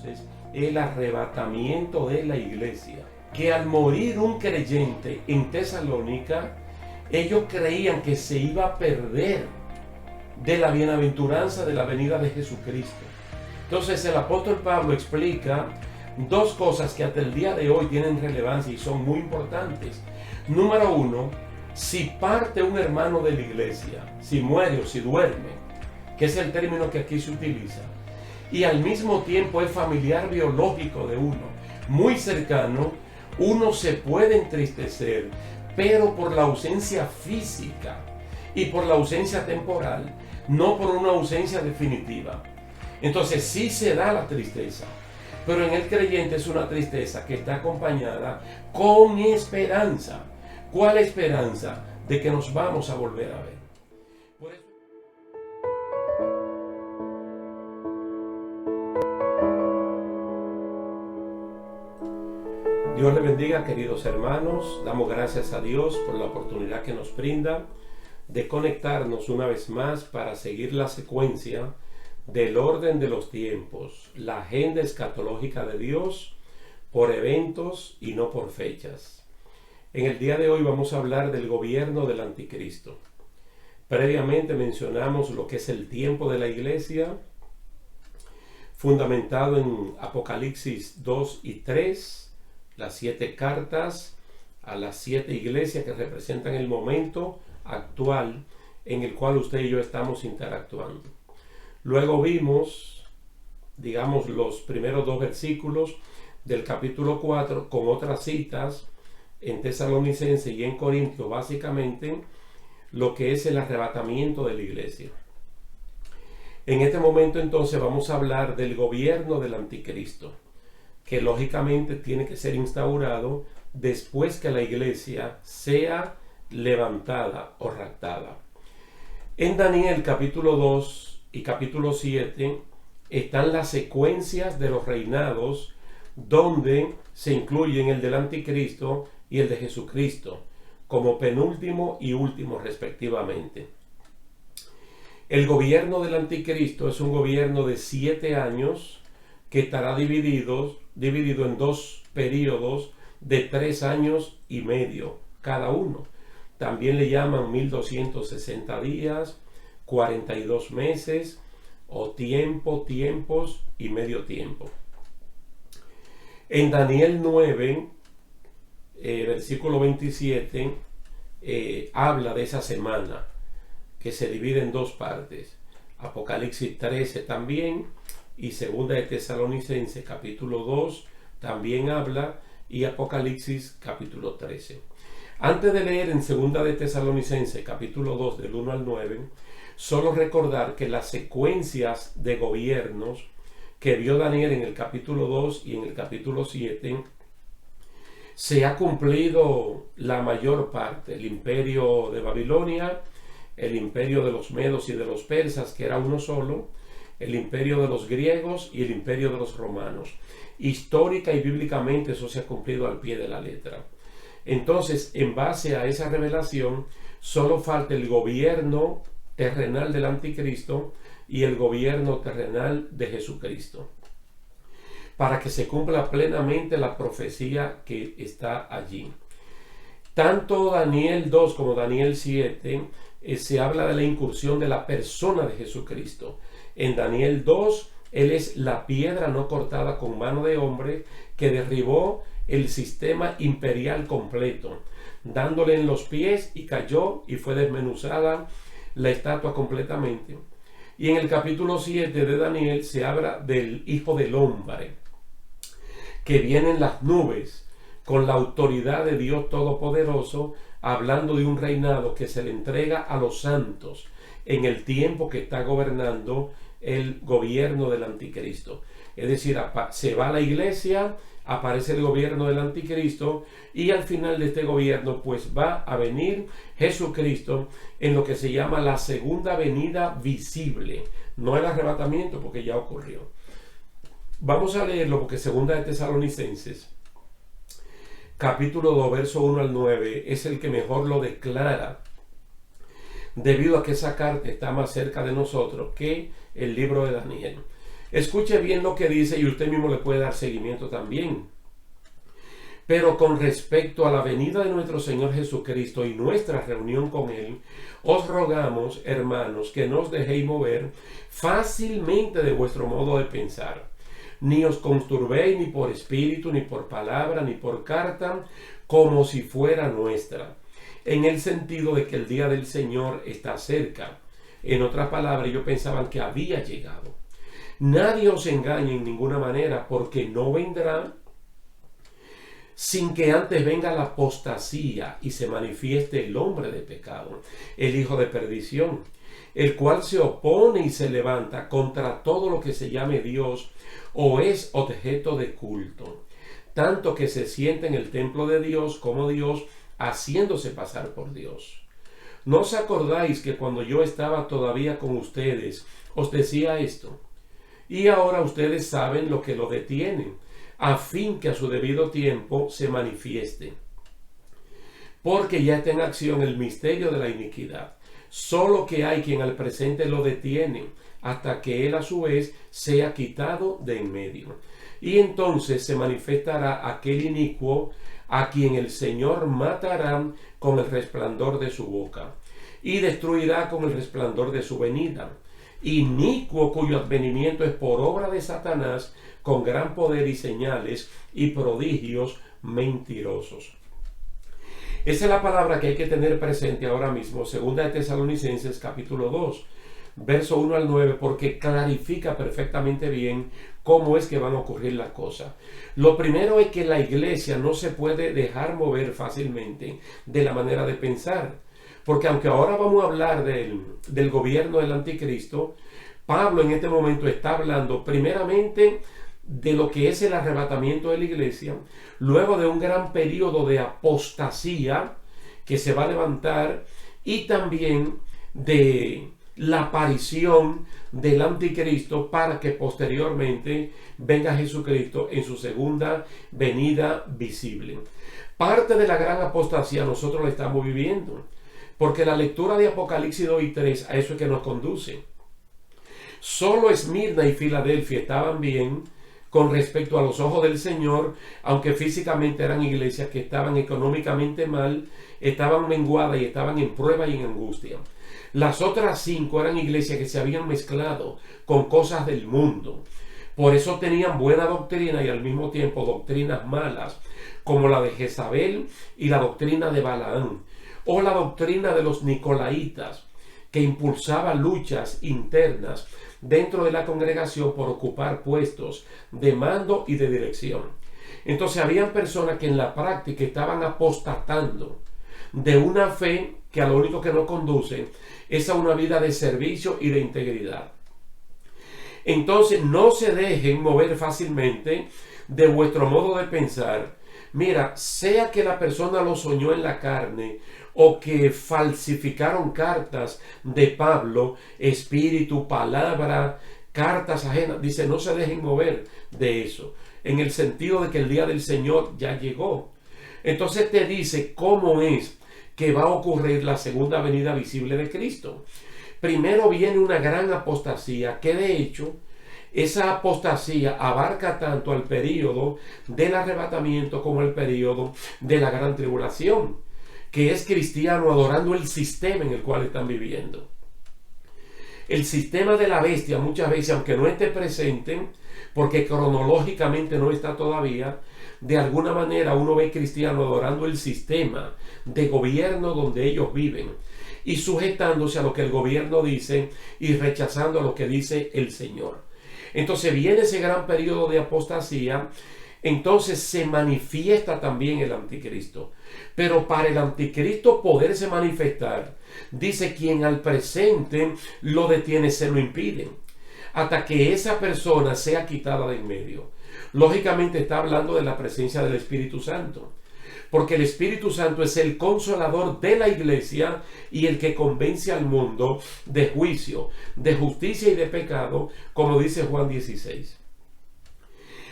entonces el arrebatamiento de la iglesia. Que al morir un creyente en Tesalónica, ellos creían que se iba a perder de la bienaventuranza de la venida de Jesucristo. Entonces el apóstol Pablo explica dos cosas que hasta el día de hoy tienen relevancia y son muy importantes. Número uno, si parte un hermano de la iglesia, si muere o si duerme, que es el término que aquí se utiliza, y al mismo tiempo es familiar biológico de uno, muy cercano, uno se puede entristecer, pero por la ausencia física y por la ausencia temporal, no por una ausencia definitiva. Entonces sí se da la tristeza, pero en el creyente es una tristeza que está acompañada con esperanza. ¿Cuál esperanza? De que nos vamos a volver a ver. Por eso... Dios le bendiga, queridos hermanos. Damos gracias a Dios por la oportunidad que nos brinda de conectarnos una vez más para seguir la secuencia del orden de los tiempos, la agenda escatológica de Dios por eventos y no por fechas. En el día de hoy vamos a hablar del gobierno del anticristo. Previamente mencionamos lo que es el tiempo de la iglesia, fundamentado en Apocalipsis 2 y 3, las 7 cartas a las 7 iglesias que representan el momento actual en el cual usted y yo estamos interactuando. Luego vimos, digamos, los primeros 2 versículos del capítulo 4 con otras citas en Tesalonicenses y en Corintios, básicamente lo que es el arrebatamiento de la iglesia. En este momento entonces vamos a hablar del gobierno del anticristo, que lógicamente tiene que ser instaurado después que la iglesia sea levantada o raptada. En Daniel capítulo 2 y capítulo 7 están las secuencias de los reinados, donde se incluyen el del anticristo y el de Jesucristo como penúltimo y último respectivamente. El gobierno del anticristo es un gobierno de 7 años que estará dividido en 2 periodos de 3 años y medio cada uno. También le llaman 1260 días, 42 meses o tiempos y medio tiempo. En Daniel 9, versículo 27, habla de esa semana que se divide en 2 partes. Apocalipsis 13 también, y segunda de Tesalonicenses capítulo 2 también habla, y Apocalipsis capítulo 13. Antes de leer en segunda de Tesalonicenses capítulo 2 del 1 al 9, solo recordar que las secuencias de gobiernos que vio Daniel en el capítulo 2 y en el capítulo 7, se ha cumplido la mayor parte. El imperio de Babilonia, el imperio de los medos y de los persas, que era uno solo, el imperio de los griegos y el imperio de los romanos. Histórica y bíblicamente eso se ha cumplido al pie de la letra. Entonces, en base a esa revelación, solo falta el gobierno terrenal del anticristo y el gobierno terrenal de Jesucristo, para que se cumpla plenamente la profecía que está allí. Tanto Daniel 2 como Daniel 7 se habla de la incursión de la persona de Jesucristo. En Daniel 2, Él es la piedra no cortada con mano de hombre que derribó el sistema imperial completo, dándole en los pies, y cayó y fue desmenuzada la estatua completamente. Y en el capítulo 7 de Daniel se habla del Hijo del Hombre, que viene en las nubes con la autoridad de Dios Todopoderoso, hablando de un reinado que se le entrega a los santos en el tiempo que está gobernando el gobierno del anticristo. Es decir, se va la iglesia, aparece el gobierno del anticristo, y al final de este gobierno pues va a venir Jesucristo en lo que se llama la segunda venida visible, no el arrebatamiento, porque ya ocurrió. Vamos a leerlo porque segunda de Tesalonicenses capítulo 2 verso 1 al 9 es el que mejor lo declara, debido a que esa carta está más cerca de nosotros que el libro de Daniel. Escuche bien lo que dice y usted mismo le puede dar seguimiento también. Pero con respecto a la venida de nuestro Señor Jesucristo y nuestra reunión con Él, os rogamos, hermanos, que no os dejéis mover fácilmente de vuestro modo de pensar, ni os conturbéis ni por espíritu, ni por palabra, ni por carta, como si fuera nuestra, en el sentido de que el día del Señor está cerca. En otras palabras, ellos pensaban que había llegado. Nadie os engañe en ninguna manera, porque no vendrá sin que antes venga la apostasía y se manifieste el hombre de pecado, el hijo de perdición, el cual se opone y se levanta contra todo lo que se llame Dios o es objeto de culto, tanto que se siente en el templo de Dios como Dios, haciéndose pasar por Dios. ¿No os acordáis que cuando yo estaba todavía con ustedes os decía esto? Y ahora ustedes saben lo que lo detiene, a fin que a su debido tiempo se manifieste. Porque ya está en acción el misterio de la iniquidad, solo que hay quien al presente lo detiene, hasta que él a su vez sea quitado de en medio. Y entonces se manifestará aquel inicuo, a quien el Señor matará con el resplandor de su boca, y destruirá con el resplandor de su venida. Inicuo cuyo advenimiento es por obra de Satanás, con gran poder y señales y prodigios mentirosos. Esa es la palabra que hay que tener presente ahora mismo, segunda de Tesalonicenses capítulo 2, verso 1 al 9, porque clarifica perfectamente bien cómo es que van a ocurrir las cosas. Lo primero es que la iglesia no se puede dejar mover fácilmente de la manera de pensar, porque aunque ahora vamos a hablar del gobierno del anticristo, Pablo en este momento está hablando primeramente de lo que es el arrebatamiento de la iglesia, luego de un gran periodo de apostasía que se va a levantar, y también de la aparición del anticristo para que posteriormente venga Jesucristo en su segunda venida visible. Parte de la gran apostasía nosotros la estamos viviendo, porque la lectura de Apocalipsis 2 y 3 a eso es que nos conduce. Solo Esmirna y Filadelfia estaban bien con respecto a los ojos del Señor, aunque físicamente eran iglesias que estaban económicamente mal, estaban menguadas y estaban en prueba y en angustia. Las otras 5 eran iglesias que se habían mezclado con cosas del mundo. Por eso tenían buena doctrina y al mismo tiempo doctrinas malas, como la de Jezabel y la doctrina de Balaán, o la doctrina de los Nicolaitas, que impulsaba luchas internas dentro de la congregación por ocupar puestos de mando y de dirección. Entonces habían personas que en la práctica estaban apostatando de una fe que a lo único que nos conduce es a una vida de servicio y de integridad. Entonces no se dejen mover fácilmente de vuestro modo de pensar. Mira, sea que la persona lo soñó en la carne o que falsificaron cartas de Pablo, espíritu, palabra, cartas ajenas, dice, no se dejen mover de eso, en el sentido de que el día del Señor ya llegó. Entonces te dice cómo es que va a ocurrir la segunda venida visible de Cristo. Primero viene una gran apostasía, que de hecho esa apostasía abarca tanto el período del arrebatamiento como el período de la gran tribulación, que es cristiano adorando el sistema en el cual están viviendo. El sistema de la bestia muchas veces, aunque no esté presente, porque cronológicamente no está todavía, de alguna manera uno ve cristiano adorando el sistema de gobierno donde ellos viven y sujetándose a lo que el gobierno dice y rechazando a lo que dice el Señor. Entonces viene ese gran periodo de apostasía. Entonces se manifiesta también el anticristo. Pero para el anticristo poderse manifestar, dice, quien al presente lo detiene se lo impide, hasta que esa persona sea quitada de en medio. Lógicamente está hablando de la presencia del Espíritu Santo, porque el Espíritu Santo es el consolador de la iglesia y el que convence al mundo de juicio, de justicia y de pecado, como dice Juan 16.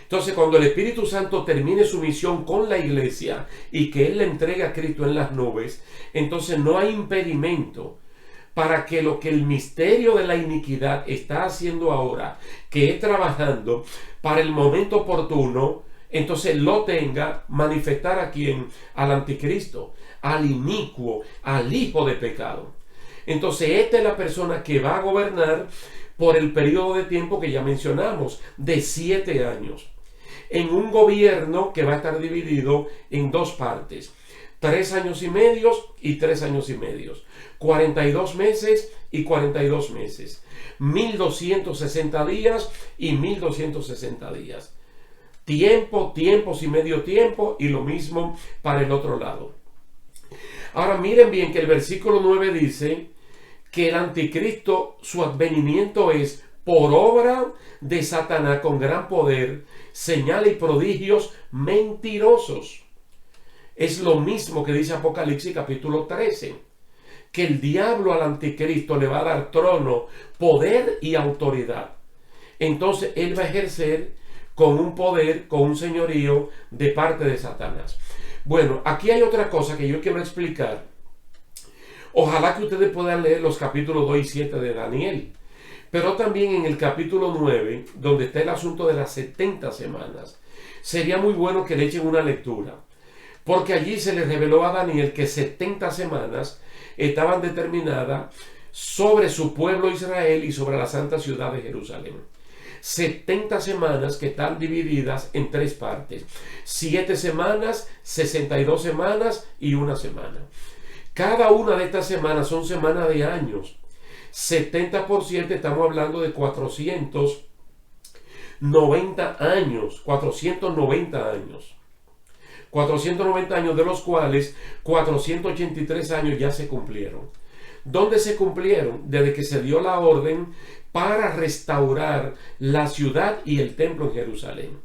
Entonces, cuando el Espíritu Santo termine su misión con la iglesia y que Él le entregue a Cristo en las nubes, entonces no hay impedimento para que lo que el misterio de la iniquidad está haciendo ahora, que es trabajando para el momento oportuno, entonces lo tenga, manifestar a quien, al anticristo, al inicuo, al hijo de pecado. Entonces esta es la persona que va a gobernar por el periodo de tiempo que ya mencionamos, de 7 años, en un gobierno que va a estar dividido en dos partes, 3 años y medio y 3 años y medio, 42 meses y 42 meses, 1260 días y 1260 días. Tiempo, tiempos y medio tiempo, y lo mismo para el otro lado. Ahora miren bien que el versículo 9 dice que el anticristo, su advenimiento es por obra de Satanás con gran poder, señales y prodigios mentirosos. Es lo mismo que dice Apocalipsis capítulo 13, que el diablo al anticristo le va a dar trono, poder y autoridad. Entonces él va a ejercer con un poder, con un señorío de parte de Satanás. Bueno, aquí hay otra cosa que yo quiero explicar. Ojalá que ustedes puedan leer los capítulos 2 y 7 de Daniel, pero también en el capítulo 9, donde está el asunto de las 70 semanas. Sería muy bueno que le echen una lectura, porque allí se le reveló a Daniel que 70 semanas estaban determinadas sobre su pueblo Israel y sobre la santa ciudad de Jerusalén. 70 semanas que están divididas en 3 partes. 7 semanas, 62 semanas y 1 semana. Cada una de estas semanas son semanas de años. 70 por 7, estamos hablando de 490 años. 490 años. 490 años, de los cuales 483 años ya se cumplieron. ¿Dónde se cumplieron? Desde que se dio la orden para restaurar la ciudad y el templo en Jerusalén.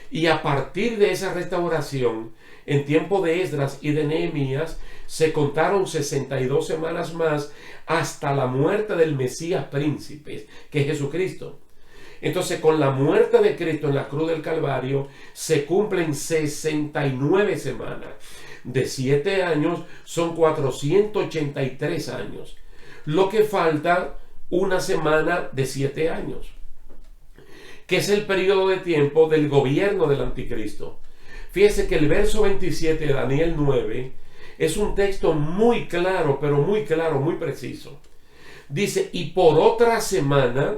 Y a partir de esa restauración, en tiempo de Esdras y de Nehemías, se contaron 62 semanas más hasta la muerte del Mesías príncipe, que es Jesucristo. Entonces, con la muerte de Cristo en la cruz del Calvario, se cumplen 69 semanas. De 7 años son 483 años. Lo que falta, una semana de 7 años, que es el periodo de tiempo del gobierno del anticristo. Fíjese que el verso 27 de Daniel 9 es un texto muy claro, pero muy claro, muy preciso. Dice, y por otra semana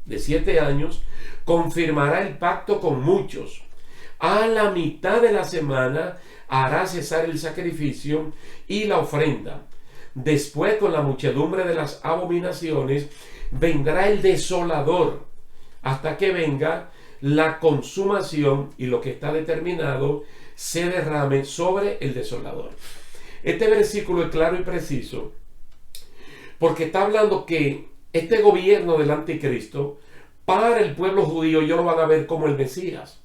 de 7 años confirmará el pacto con muchos. A la mitad de la semana hará cesar el sacrificio y la ofrenda. Después, con la muchedumbre de las abominaciones, vendrá el desolador, hasta que venga la consumación y lo que está determinado se derrame sobre el desolador. Este versículo es claro y preciso, porque está hablando que este gobierno del anticristo, para el pueblo judío, ellos lo van a ver como el Mesías.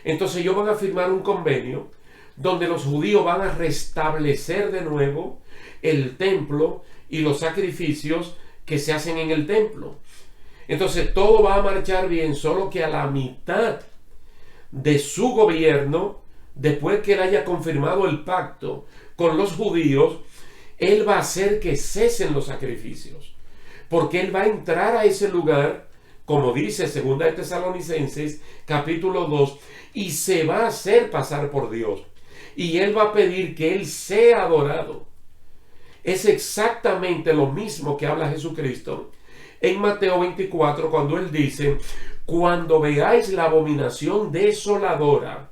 Entonces ellos van a firmar un convenio donde los judíos van a restablecer de nuevo el templo y los sacrificios que se hacen en el templo. Entonces todo va a marchar bien, solo que a la mitad de su gobierno, después que él haya confirmado el pacto con los judíos, él va a hacer que cesen los sacrificios, porque él va a entrar a ese lugar, como dice 2 de Tesalonicenses capítulo 2, y se va a hacer pasar por Dios, y él va a pedir que él sea adorado. Es exactamente lo mismo que habla Jesucristo en Mateo 24, cuando él dice, cuando veáis la abominación desoladora,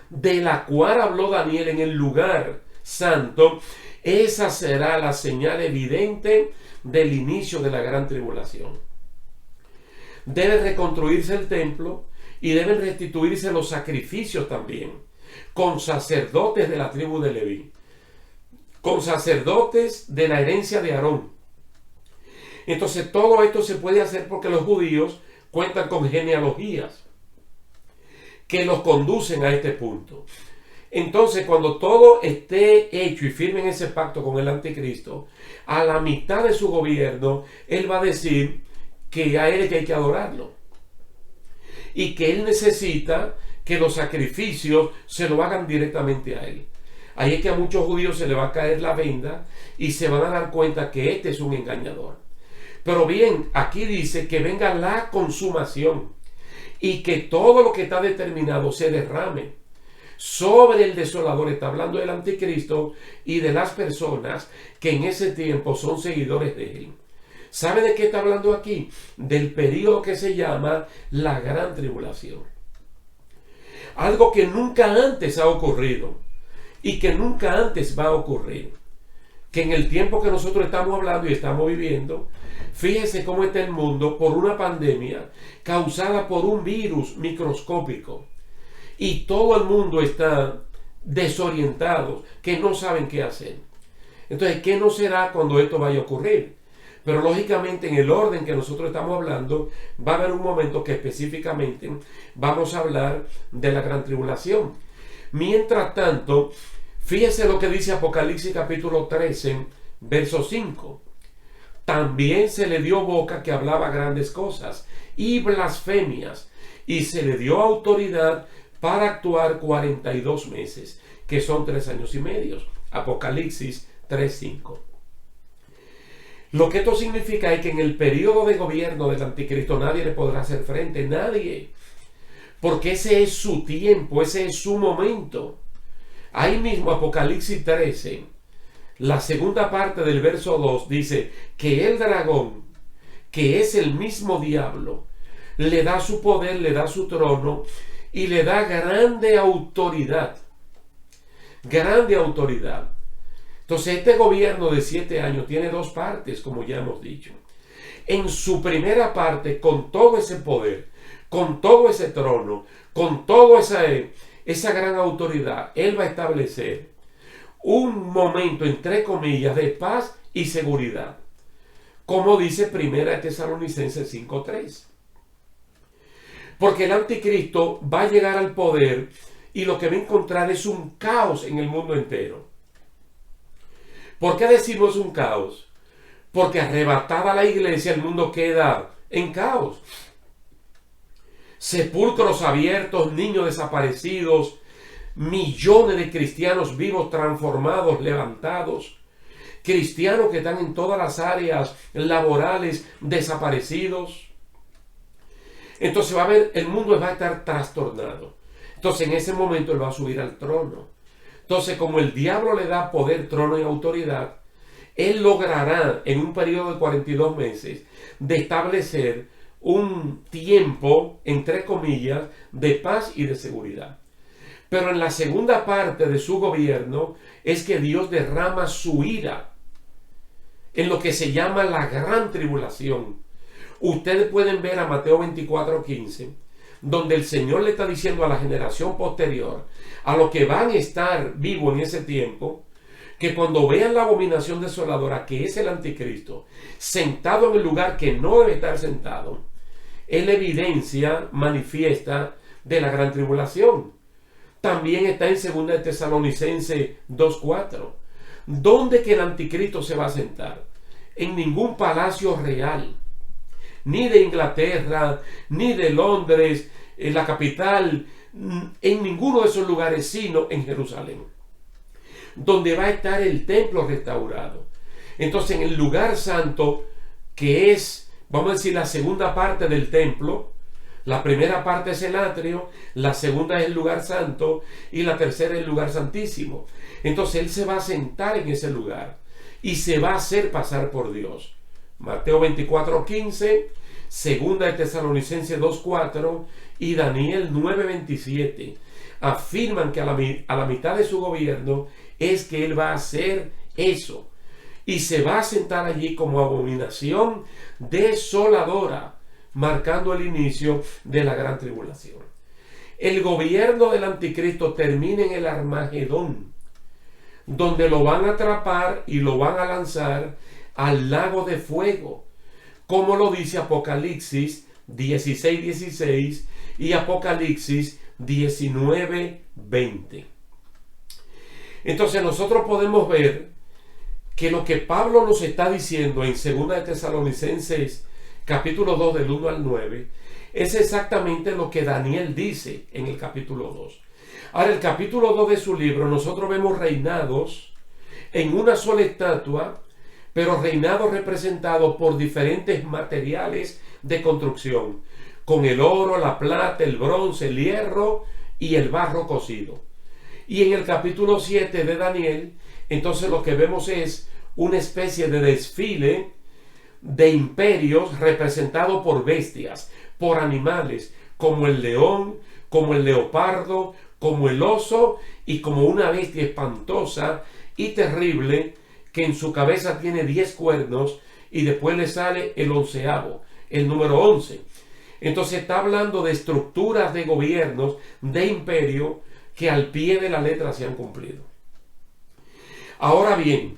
de la cual habló Daniel en el lugar santo, esa será la señal evidente del inicio de la gran tribulación. Debe reconstruirse el templo y deben restituirse los sacrificios también, con sacerdotes de la tribu de Leví, con sacerdotes de la herencia de Aarón. Entonces todo esto se puede hacer porque los judíos cuentan con genealogías que los conducen a este punto. Entonces, cuando todo esté hecho y firmen ese pacto con el anticristo, a la mitad de su gobierno, él va a decir que a él es que hay que adorarlo. Y que él necesita que los sacrificios se lo hagan directamente a él. Ahí es que a muchos judíos se les va a caer la venda y se van a dar cuenta que este es un engañador. Pero bien, aquí dice que venga la consumación y que todo lo que está determinado se derrame sobre el desolador. Está hablando del anticristo y de las personas que en ese tiempo son seguidores de él. ¿Sabe de qué está hablando aquí? Del periodo que se llama la gran tribulación. Algo que nunca antes ha ocurrido y que nunca antes va a ocurrir. Que en el tiempo que nosotros estamos hablando y estamos viviendo, fíjese cómo está el mundo por una pandemia causada por un virus microscópico. Y todo el mundo está desorientado, que no saben qué hacer. Entonces, ¿qué no será cuando esto vaya a ocurrir? Pero lógicamente en el orden que nosotros estamos hablando, va a haber un momento que específicamente vamos a hablar de la gran tribulación. Mientras tanto, fíjese lo que dice Apocalipsis capítulo 13, verso 5. También se le dio boca que hablaba grandes cosas y blasfemias, y se le dio autoridad para actuar 42 meses, que son 3 años y medio. Apocalipsis 3:5. Lo que esto significa es que en el periodo de gobierno del anticristo nadie le podrá hacer frente, nadie. Porque ese es su tiempo, ese es su momento. Ahí mismo Apocalipsis 13, la segunda parte del verso 2 dice que el dragón, que es el mismo diablo, le da su poder, le da su trono y le da grande autoridad. Grande autoridad. Entonces este gobierno de 7 años tiene 2 partes, como ya hemos dicho. En su primera parte, con todo ese poder, con todo ese trono, con toda esa gran autoridad, él va a establecer un momento, entre comillas, de paz y seguridad. Como dice 1 Tesalonicenses 5:3. Porque el anticristo va a llegar al poder y lo que va a encontrar es un caos en el mundo entero. ¿Por qué decimos un caos? Porque arrebatada la iglesia, el mundo queda en caos. Sepulcros abiertos, niños desaparecidos, millones de cristianos vivos transformados, levantados, cristianos que están en todas las áreas laborales desaparecidos. Entonces va a haber, el mundo va a estar trastornado. Entonces en ese momento él va a subir al trono. Entonces, como el diablo le da poder, trono y autoridad, él logrará en un periodo de 42 meses de establecer un tiempo, entre comillas, de paz y de seguridad. Pero en la segunda parte de su gobierno es que Dios derrama su ira en lo que se llama la gran tribulación. Ustedes pueden ver a Mateo 24:15, donde el Señor le está diciendo a la generación posterior, a los que van a estar vivos en ese tiempo, que cuando vean la abominación desoladora, que es el anticristo, sentado en el lugar que no debe estar sentado, es la evidencia manifiesta de la gran tribulación. También está en 2 Tesalonicenses 2:4. ¿Dónde que el anticristo se va a sentar? En ningún palacio real, ni de Inglaterra, ni de Londres, en la capital, en ninguno de esos lugares, sino en Jerusalén, donde va a estar el templo restaurado. Entonces, en el lugar santo, que es, vamos a decir, la segunda parte del templo, la primera parte es el atrio, la segunda es el lugar santo y la tercera es el lugar santísimo. Entonces, él se va a sentar en ese lugar y se va a hacer pasar por Dios. Mateo 24:15, 2 Tesalonicenses 2:4 y Daniel 9:27 afirman que a la mitad de su gobierno es que él va a hacer eso y se va a sentar allí como abominación desoladora, marcando el inicio de la gran tribulación. El gobierno del anticristo termina en el Armagedón, donde lo van a atrapar y lo van a lanzar al lago de fuego, como lo dice Apocalipsis 16:16 y Apocalipsis 19:20. Entonces nosotros podemos ver que lo que Pablo nos está diciendo en 2 Tesalonicenses capítulo 2 del 1 al 9 es exactamente lo que Daniel dice en el capítulo 2. Ahora, el capítulo 2 de su libro, nosotros vemos reinados en una sola estatua, pero reinados representados por diferentes materiales de construcción, con el oro, la plata, el bronce, el hierro y el barro cocido. Y en el capítulo 7 de Daniel, entonces lo que vemos es una especie de desfile de imperios representados por bestias, por animales, como el león, como el leopardo, como el oso y como una bestia espantosa y terrible que en su cabeza tiene 10 cuernos y después le sale el 11º, el número 11. Entonces está hablando de estructuras de gobiernos, de imperio, que al pie de la letra se han cumplido. Ahora bien,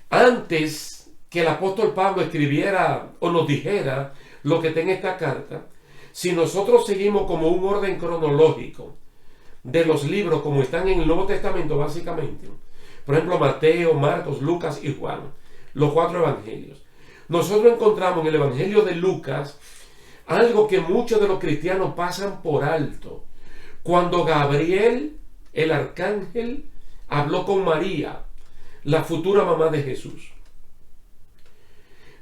antes que el apóstol Pablo escribiera o nos dijera lo que está en esta carta, si nosotros seguimos como un orden cronológico de los libros como están en el Nuevo Testamento básicamente, por ejemplo Mateo, Marcos, Lucas y Juan, los 4 evangelios, nosotros encontramos en el evangelio de Lucas algo que muchos de los cristianos pasan por alto. Cuando Gabriel, el arcángel, habló con María, la futura mamá de Jesús,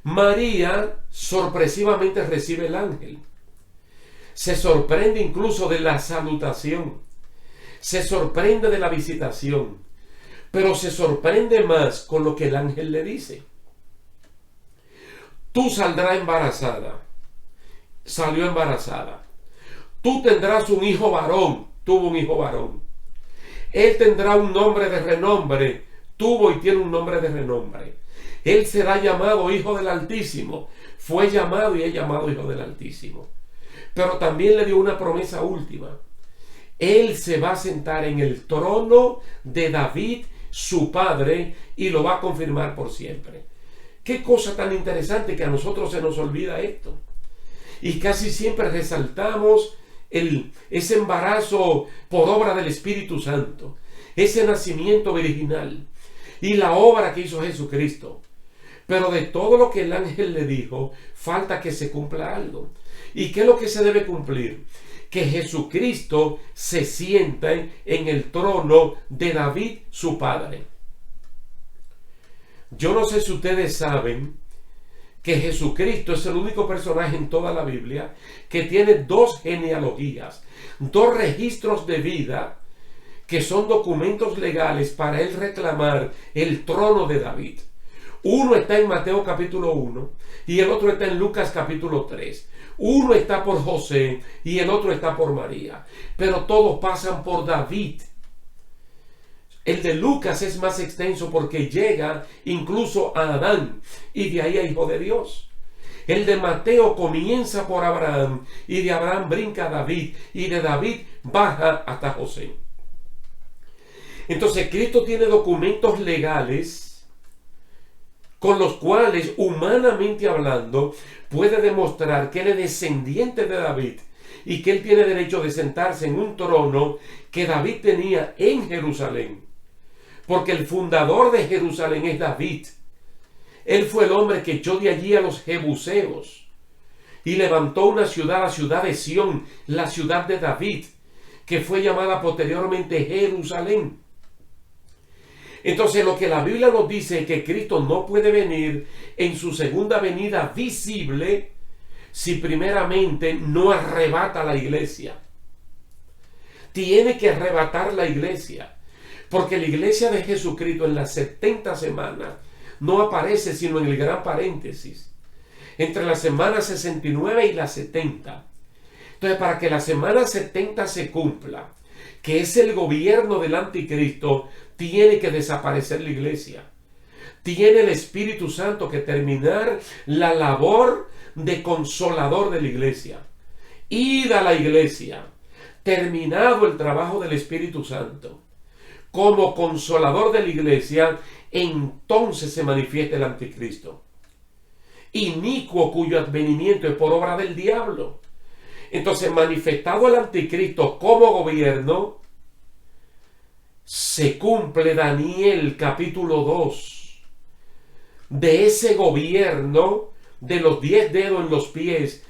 María sorpresivamente recibe el ángel. Se sorprende incluso de la salutación. Se sorprende de la visitación. Pero se sorprende más con lo que el ángel le dice. Tú saldrás embarazada. Salió embarazada. Tú tendrás un hijo varón. Tuvo un hijo varón. Él tendrá un nombre de renombre. Tuvo y tiene un nombre de renombre. Él será llamado Hijo del Altísimo. Fue llamado y es llamado Hijo del Altísimo. Pero también le dio una promesa última. Él se va a sentar en el trono de David, su padre, y lo va a confirmar por siempre. Qué cosa tan interesante que a nosotros se nos olvida esto. Y casi siempre resaltamos ese embarazo por obra del Espíritu Santo, ese nacimiento virginal y la obra que hizo Jesucristo. Pero de todo lo que el ángel le dijo, falta que se cumpla algo. ¿Y qué es lo que se debe cumplir? Que Jesucristo se sienta en el trono de David, su padre. Yo no sé si ustedes saben que Jesucristo es el único personaje en toda la Biblia que tiene 2 genealogías, 2 registros de vida que son documentos legales para él reclamar el trono de David. Uno está en Mateo capítulo 1 y el otro está en Lucas capítulo 3. Uno está por José y el otro está por María. Pero todos pasan por David. El de Lucas es más extenso porque llega incluso a Adán y de ahí a Hijo de Dios. El de Mateo comienza por Abraham y de Abraham brinca a David y de David baja hasta José. Entonces Cristo tiene documentos legales con los cuales, humanamente hablando, puede demostrar que él es descendiente de David y que él tiene derecho de sentarse en un trono que David tenía en Jerusalén. Porque el fundador de Jerusalén es David. Él fue el hombre que echó de allí a los jebuseos y levantó una ciudad, la ciudad de Sión, la ciudad de David, que fue llamada posteriormente Jerusalén. Entonces lo que la Biblia nos dice es que Cristo no puede venir en su segunda venida visible si primeramente no arrebata la iglesia. Tiene que arrebatar la iglesia, porque la iglesia de Jesucristo en las 70 semanas no aparece sino en el gran paréntesis, entre la semana 69 y la 70. Entonces, para que la semana 70 se cumpla, que es el gobierno del anticristo, tiene que desaparecer la iglesia. Tiene el Espíritu Santo que terminar la labor de consolador de la iglesia. Id a la iglesia, terminado el trabajo del Espíritu Santo, como consolador de la iglesia, entonces se manifiesta el anticristo. Inicuo cuyo advenimiento es por obra del diablo. Entonces, manifestado el anticristo como gobierno, se cumple Daniel capítulo 2. De ese gobierno de los 10 dedos en los pies,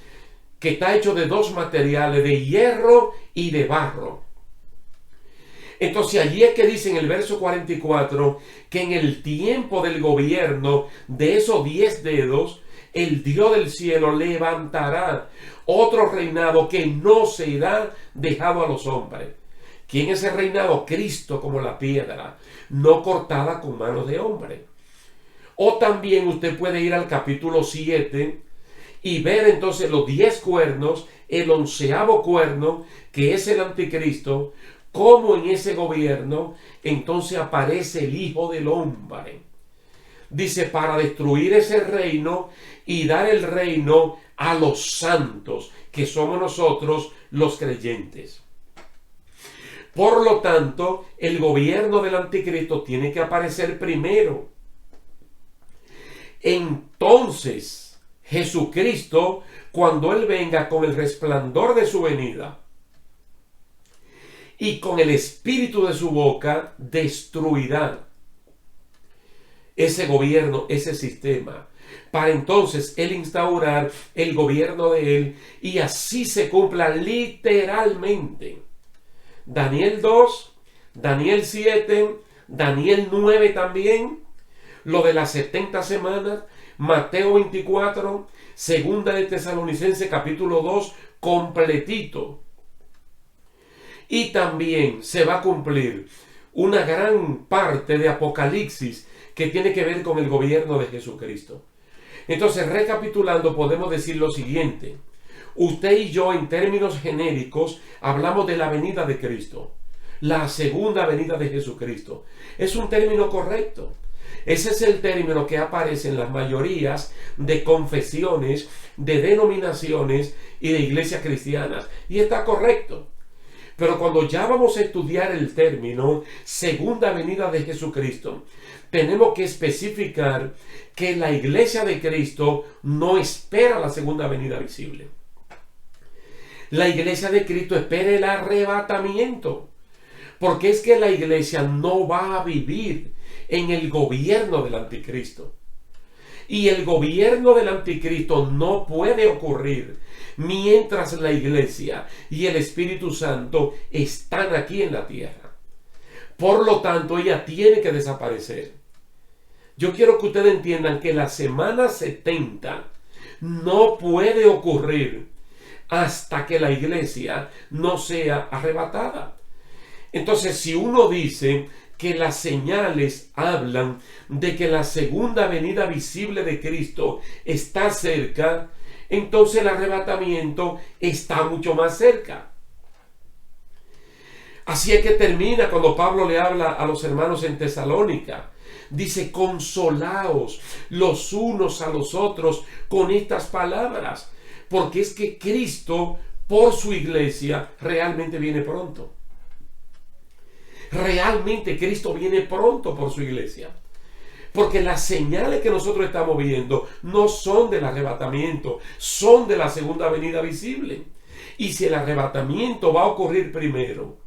que está hecho de 2 materiales, de hierro y de barro. Entonces allí es que dice en el verso 44 que en el tiempo del gobierno de esos 10 dedos, el Dios del cielo levantará otro reinado que no será dejado a los hombres. ¿Quién es el reinado? Cristo como la piedra, no cortada con manos de hombre. O también usted puede ir al capítulo 7 y ver entonces los 10 cuernos, el 11º cuerno, que es el anticristo, cómo en ese gobierno entonces aparece el Hijo del Hombre. Dice, para destruir ese reino y dar el reino a los santos, que somos nosotros los creyentes. Por lo tanto, el gobierno del anticristo tiene que aparecer primero. Entonces, Jesucristo, cuando Él venga con el resplandor de su venida y con el espíritu de su boca, destruirá ese gobierno, ese sistema, para entonces Él instaurar el gobierno de Él y así se cumpla literalmente Daniel 2, Daniel 7, Daniel 9 también, lo de las 70 semanas, Mateo 24, segunda de Tesalonicenses capítulo 2, completito. Y también se va a cumplir una gran parte de Apocalipsis que tiene que ver con el gobierno de Jesucristo. Entonces, recapitulando, podemos decir lo siguiente. Usted y yo, en términos genéricos, hablamos de la venida de Cristo, la segunda venida de Jesucristo. Es un término correcto. Ese es el término que aparece en las mayorías de confesiones, de denominaciones y de iglesias cristianas. Y está correcto. Pero cuando ya vamos a estudiar el término segunda venida de Jesucristo, tenemos que especificar que la iglesia de Cristo no espera la segunda venida visible. La iglesia de Cristo espera el arrebatamiento, porque es que la iglesia no va a vivir en el gobierno del anticristo. Y el gobierno del anticristo no puede ocurrir mientras la iglesia y el Espíritu Santo están aquí en la tierra. Por lo tanto, ella tiene que desaparecer. Yo quiero que ustedes entiendan que la semana 70 no puede ocurrir hasta que la iglesia no sea arrebatada. Entonces, si uno dice que las señales hablan de que la segunda venida visible de Cristo está cerca, entonces el arrebatamiento está mucho más cerca. Así es que termina cuando Pablo le habla a los hermanos en Tesalónica. Dice, consolaos los unos a los otros con estas palabras, porque es que Cristo, por su iglesia, realmente viene pronto. Realmente Cristo viene pronto por su iglesia. Porque las señales que nosotros estamos viendo no son del arrebatamiento, son de la segunda venida visible. Y si el arrebatamiento va a ocurrir primero,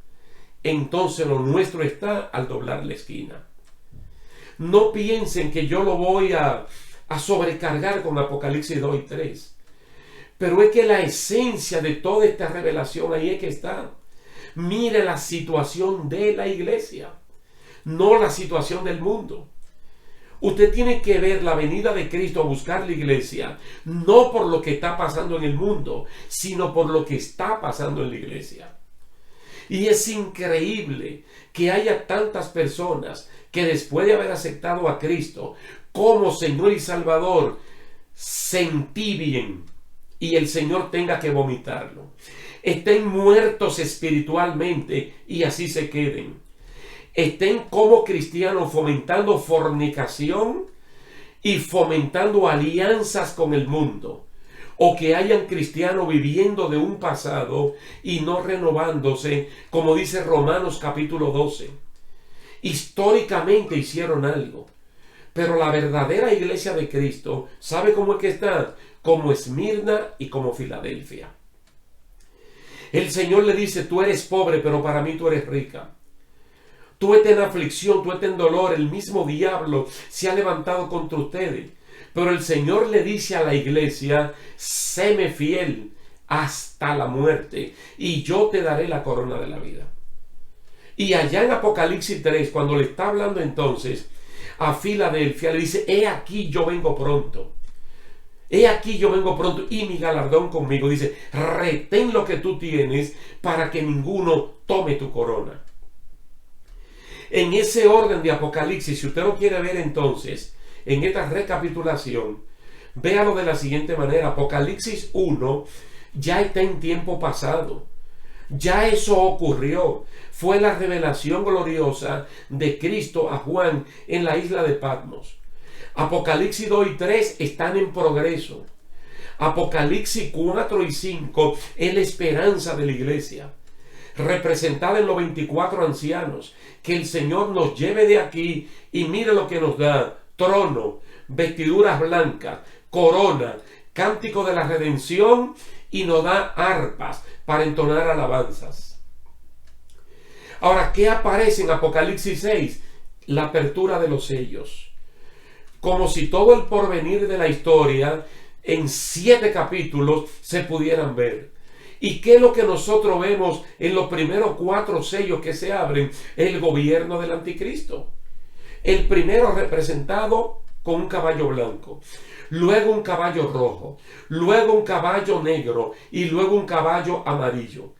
entonces lo nuestro está al doblar la esquina. No piensen que yo lo voy a sobrecargar con Apocalipsis 2 y 3. Pero es que la esencia de toda esta revelación ahí es que está. Mire la situación de la iglesia, no la situación del mundo. Usted tiene que ver la venida de Cristo a buscar la iglesia, no por lo que está pasando en el mundo, sino por lo que está pasando en la iglesia. Y es increíble que haya tantas personas que después de haber aceptado a Cristo como Señor y Salvador, se entibien y el Señor tenga que vomitarlo. Estén muertos espiritualmente y así se queden. Estén como cristianos fomentando fornicación y fomentando alianzas con el mundo. O que hayan cristianos viviendo de un pasado y no renovándose, como dice Romanos capítulo 12. Históricamente hicieron algo. Pero la verdadera iglesia de Cristo, ¿sabe cómo es que está? Como Esmirna y como Filadelfia. El Señor le dice, tú eres pobre, pero para mí tú eres rica. Tú estás en aflicción, tú estás en dolor, el mismo diablo se ha levantado contra ustedes. Pero el Señor le dice a la iglesia, séme fiel hasta la muerte y yo te daré la corona de la vida. Y allá en Apocalipsis 3, cuando le está hablando entonces a Filadelfia, le dice: he aquí yo vengo pronto. He aquí yo vengo pronto y mi galardón conmigo. Dice: retén lo que tú tienes para que ninguno tome tu corona. En ese orden de Apocalipsis, si usted lo quiere ver entonces, en esta recapitulación, véalo de la siguiente manera. Apocalipsis 1 ya está en tiempo pasado. Ya eso ocurrió. Fue la revelación gloriosa de Cristo a Juan en la isla de Patmos. Apocalipsis 2 y 3 están en progreso. Apocalipsis 4 y 5 es la esperanza de la iglesia, representada en los 24 ancianos. Que el Señor nos lleve de aquí y mire lo que nos da: trono, vestiduras blancas, corona, cántico de la redención, y nos da arpas para entonar alabanzas. Ahora, ¿qué aparece en Apocalipsis 6? La apertura de los sellos. Como si todo el porvenir de la historia en 7 capítulos se pudieran ver. ¿Y qué es lo que nosotros vemos en los primeros 4 sellos que se abren? El gobierno del anticristo. El primero representado con un caballo blanco, luego un caballo rojo, luego un caballo negro y luego un caballo amarillo.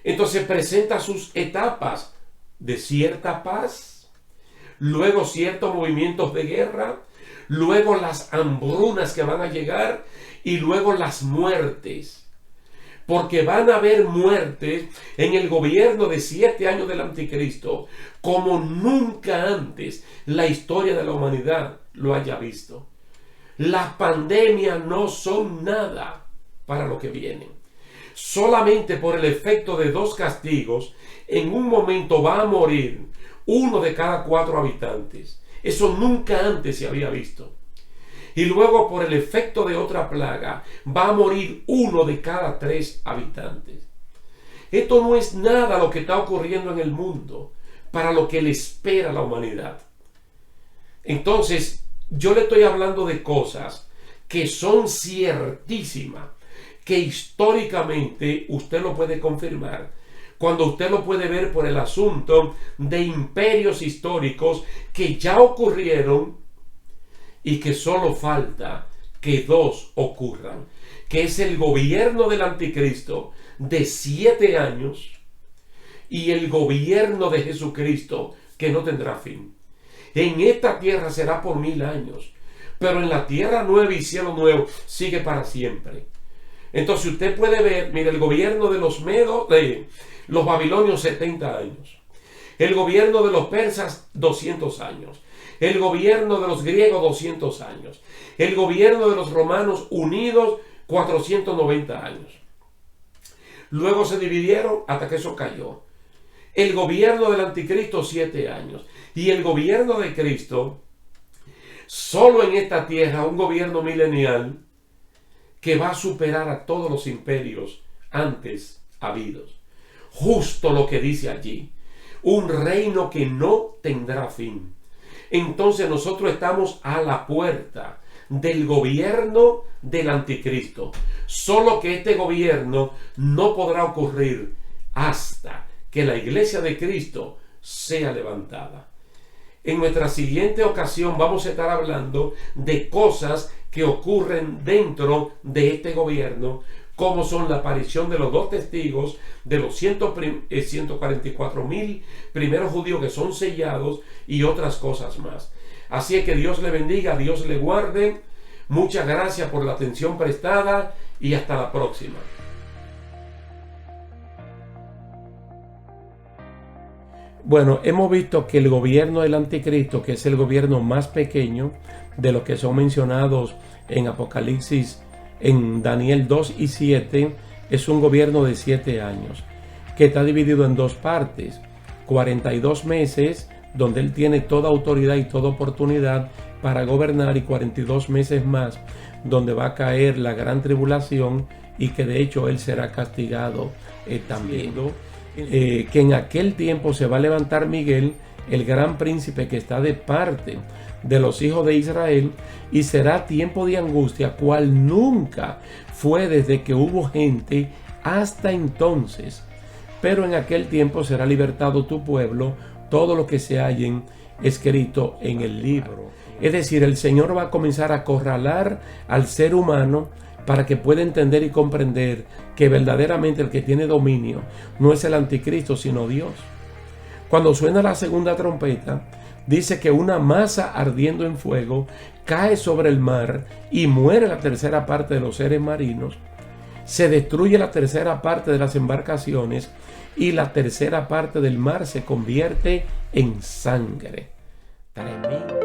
Entonces presenta sus etapas de cierta paz, luego ciertos movimientos de guerra, luego las hambrunas que van a llegar y luego las muertes. Porque van a haber muertes en el gobierno de 7 años del anticristo como nunca antes la historia de la humanidad lo haya visto. Las pandemias no son nada para lo que viene. Solamente por el efecto de 2 castigos, en un momento va a morir 1 de cada 4 habitantes. Eso nunca antes se había visto. Y luego por el efecto de otra plaga va a morir 1 de cada 3 habitantes. Esto no es nada lo que está ocurriendo en el mundo para lo que le espera a la humanidad. Entonces, yo le estoy hablando de cosas que son ciertísimas, que históricamente usted lo puede confirmar, cuando usted lo puede ver por el asunto de imperios históricos que ya ocurrieron y que solo falta que 2 ocurran, que es el gobierno del anticristo de 7 años y el gobierno de Jesucristo que no tendrá fin. En esta tierra será por 1000 años, pero en la tierra nueva y cielo nuevo sigue para siempre. Entonces usted puede ver, mire, el gobierno de los medos, de los babilonios, 70 años. El gobierno de los persas, 200 años. El gobierno de los griegos, 200 años. El gobierno de los romanos unidos, 490 años. Luego se dividieron hasta que eso cayó. El gobierno del anticristo, 7 años. Y el gobierno de Cristo, solo en esta tierra, un gobierno milenial que va a superar a todos los imperios antes habidos. Justo lo que dice allí. Un reino que no tendrá fin. Entonces nosotros estamos a la puerta del gobierno del anticristo. Solo que este gobierno no podrá ocurrir hasta que la iglesia de Cristo sea levantada. En nuestra siguiente ocasión vamos a estar hablando de cosas que ocurren dentro de este gobierno, como son la aparición de los 2 testigos, de los 144,000 primeros judíos que son sellados y otras cosas más. Así es que Dios le bendiga, Dios le guarde. Muchas gracias por la atención prestada y hasta la próxima. Bueno, hemos visto que el gobierno del anticristo, que es el gobierno más pequeño de los que son mencionados en Apocalipsis, en Daniel 2 y 7, es un gobierno de 7 años, que está dividido en 2 partes, 42 meses, donde él tiene toda autoridad y toda oportunidad para gobernar, y 42 meses más, donde va a caer la gran tribulación y que de hecho él será castigado también. Que en aquel tiempo se va a levantar Miguel, el gran príncipe que está de parte de los hijos de Israel, y será tiempo de angustia cual nunca fue desde que hubo gente hasta entonces, pero en aquel tiempo será libertado tu pueblo, todo lo que se hallen escrito en el libro. Es decir, el Señor va a comenzar a acorralar al ser humano para que pueda entender y comprender que verdaderamente el que tiene dominio no es el anticristo, sino Dios. Cuando suena la segunda trompeta, dice que una masa ardiendo en fuego cae sobre el mar y muere la tercera parte de los seres marinos. Se destruye la tercera parte de las embarcaciones y la tercera parte del mar se convierte en sangre. Tremendo.